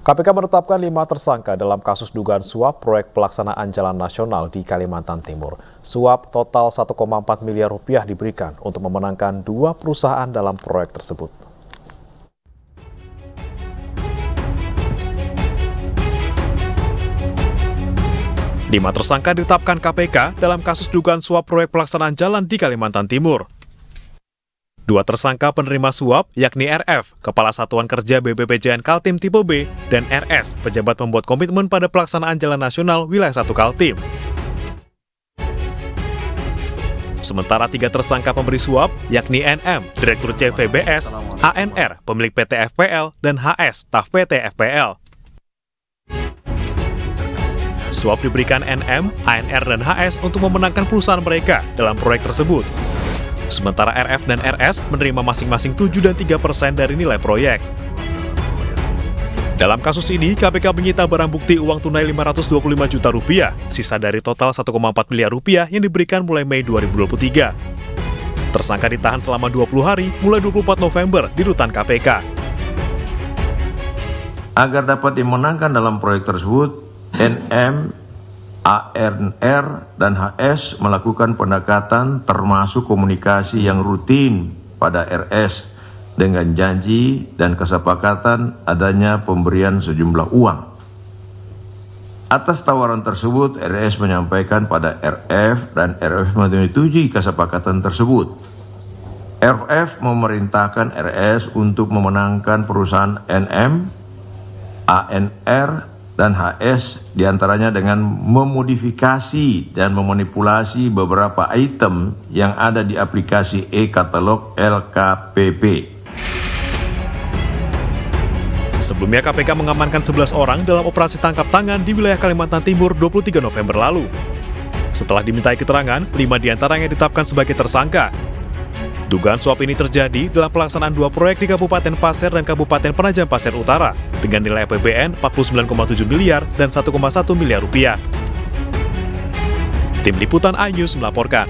KPK menetapkan 5 tersangka dalam kasus dugaan suap proyek pelaksanaan jalan nasional di Kalimantan Timur. Suap total 1,4 miliar rupiah diberikan untuk memenangkan 2 perusahaan dalam proyek tersebut. Lima tersangka ditetapkan KPK dalam kasus dugaan suap proyek pelaksanaan jalan di Kalimantan Timur. 2 tersangka penerima suap, yakni RF, Kepala Satuan Kerja BPPJN Kaltim Tipe B, dan RS, pejabat pembuat komitmen pada pelaksanaan jalan nasional wilayah 1 Kaltim. Sementara 3 tersangka pemberi suap, yakni NM, Direktur CVBS, ANR, pemilik PT FPL, dan HS, staf PT FPL. Suap diberikan NM, ANR, dan HS untuk memenangkan perusahaan mereka dalam proyek tersebut. Sementara RF dan RS menerima masing-masing 7 dan 3% dari nilai proyek. Dalam kasus ini, KPK menyita barang bukti uang tunai 525 juta rupiah, sisa dari total 1,4 miliar rupiah yang diberikan mulai Mei 2023. Tersangka ditahan selama 20 hari, mulai 24 November di rutan KPK. Agar dapat dimenangkan dalam proyek tersebut, NM, ANR, dan HS melakukan pendekatan termasuk komunikasi yang rutin pada RS dengan janji dan kesepakatan adanya pemberian sejumlah uang. Atas tawaran tersebut, RS menyampaikan pada RF dan RF menyetujui kesepakatan tersebut. RF memerintahkan RS untuk memenangkan perusahaan NM, ANR, dan HS diantaranya dengan memodifikasi dan memanipulasi beberapa item yang ada di aplikasi e-katalog LKPP. Sebelumnya KPK mengamankan 11 orang dalam operasi tangkap tangan di wilayah Kalimantan Timur 23 November lalu. Setelah dimintai keterangan, 5 diantaranya ditetapkan sebagai tersangka. Dugaan suap ini terjadi dalam pelaksanaan 2 proyek di Kabupaten Pasir dan Kabupaten Penajam Pasir Utara dengan nilai APBN 49,7 miliar dan 1,1 miliar rupiah. Tim Liputan iNews melaporkan.